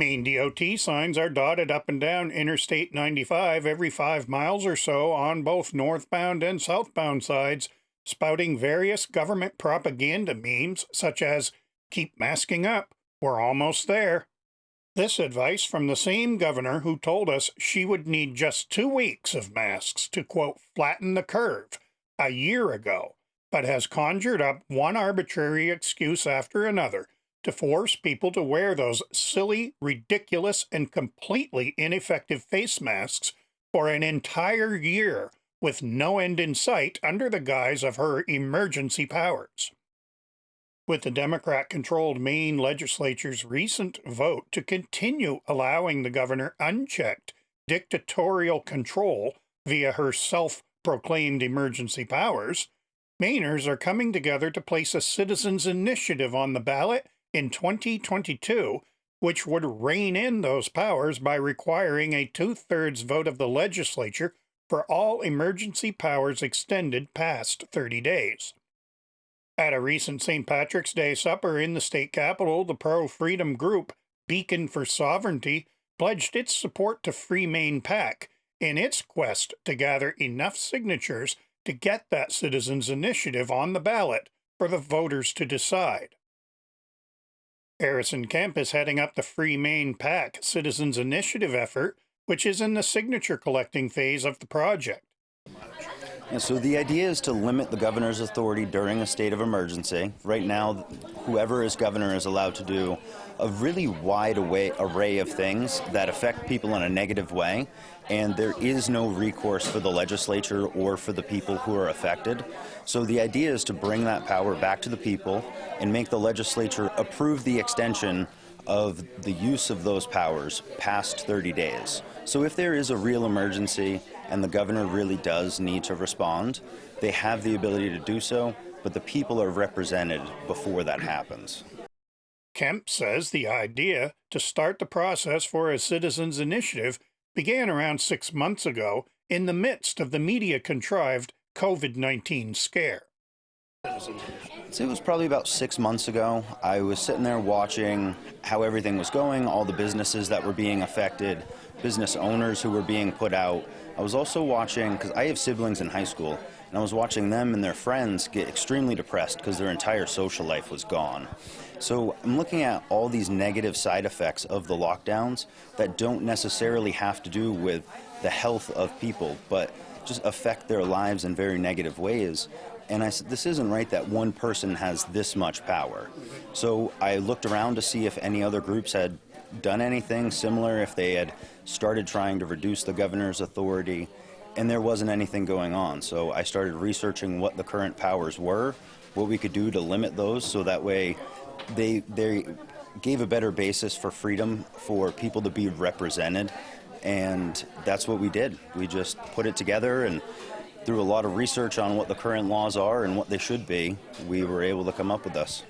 Maine DOT signs are dotted up and down Interstate 95 every 5 miles or so on both northbound and southbound sides, spouting various government propaganda memes such as, "Keep masking up, we're almost there." This advice from the same governor who told us she would need just 2 weeks of masks to, quote, flatten the curve a year ago, but has conjured up one arbitrary excuse after another to force people to wear those silly, ridiculous, and completely ineffective face masks for an entire year with no end in sight under the guise of her emergency powers. With the Democrat-controlled Maine legislature's recent vote to continue allowing the governor unchecked dictatorial control via her self-proclaimed emergency powers, Mainers are coming together to place a citizens' initiative on the ballot in 2022, which would rein in those powers by requiring a 2/3 vote of the legislature for all emergency powers extended past 30 days. At a recent St. Patrick's Day supper in the state capitol, the pro-freedom group Beacon for Sovereignty pledged its support to Free Maine PAC in its quest to gather enough signatures to get that citizens' initiative on the ballot for the voters to decide. Harrison Kemp is heading up the Free Maine PAC Citizens Initiative effort, which is in the signature collecting phase of the project. Yeah, so the idea is to limit the governor's authority during a state of emergency. Right now, whoever is governor is allowed to do a really wide array of things that affect people in a negative way, and there is no recourse for the legislature or for the people who are affected. So the idea is to bring that power back to the people and make the legislature approve the extension of the use of those powers past 30 days. So if there is a real emergency and the governor really does need to respond, they have the ability to do so, but the people are represented before that happens. Kemp says the idea to start the process for a citizens' initiative began around 6 months ago in the midst of the media-contrived COVID-19 scare. So it was probably about 6 months ago. I was sitting there watching how everything was going, all the businesses that were being affected, business owners who were being put out. I was also watching, because I have siblings in high school, and I was watching them and their friends get extremely depressed because their entire social life was gone. So I'm looking at all these negative side effects of the lockdowns that don't necessarily have to do with the health of people, but just affect their lives in very negative ways. And I said, this isn't right that one person has this much power. So I looked around to see if any other groups had done anything similar, if they had started trying to reduce the governor's authority, and there wasn't anything going on. So I started researching what the current powers were, what we could do to limit those, so that way they gave a better basis for freedom for people to be represented. And that's what we did. We just put it together, and through a lot of research on what the current laws are and what they should be, we were able to come up with this.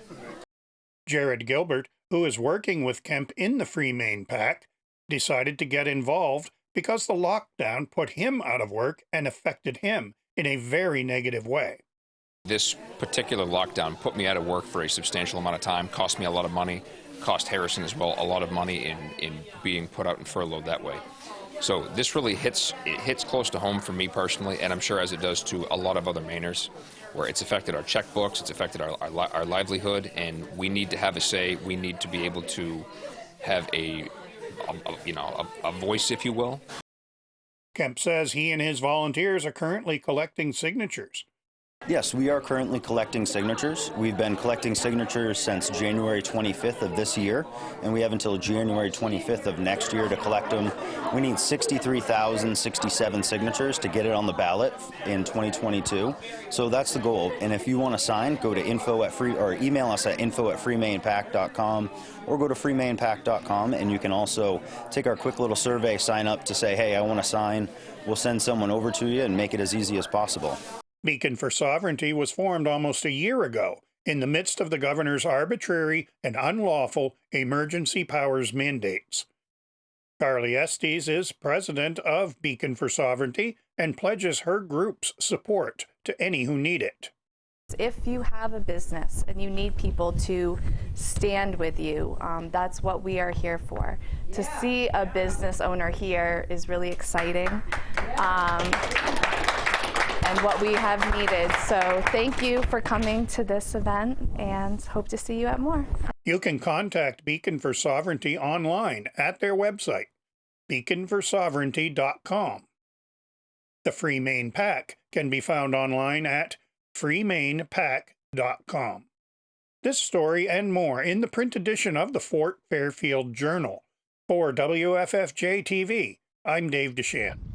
Jared Gilbert, who is working with Kemp in the Free Maine PAC, decided to get involved because the lockdown put him out of work and affected him in a very negative way. This particular lockdown put me out of work for a substantial amount of time, cost me a lot of money, cost Harrison as well a lot of money in being put out and furloughed that way. So this really hits close to home for me personally, and I'm sure as it does to a lot of other Mainers, where it's affected our checkbooks, it's affected our livelihood, and we need to have a say. We need to be able to have a voice, if you will. Kemp says he and his volunteers are currently collecting signatures. Yes, we are currently collecting signatures. We've been collecting signatures since January 25th of this year, and we have until January 25th of next year to collect them. We need 63,067 signatures to get it on the ballot in 2022. So that's the goal. And if you want to sign, go to email us at info@freemainpac.com, or go to freemainpac.com, and you can also take our quick little survey, sign up to say, hey, I want to sign. We'll send someone over to you and make it as easy as possible. Beacon for Sovereignty was formed almost a year ago in the midst of the governor's arbitrary and unlawful emergency powers mandates. Carly Estes is president of Beacon for Sovereignty and pledges her group's support to any who need it. If you have a business and you need people to stand with you, that's what we are here for. To see a business owner here is really exciting, and what we have needed. So thank you for coming to this event, and hope to see you at more. You can contact Beacon for Sovereignty online at their website, beaconforsovereignty.com. The Free Maine PAC can be found online at freemainpac.com. This story and more in the print edition of the Fort Fairfield Journal. For WFFJ-TV, I'm Dave DeShan.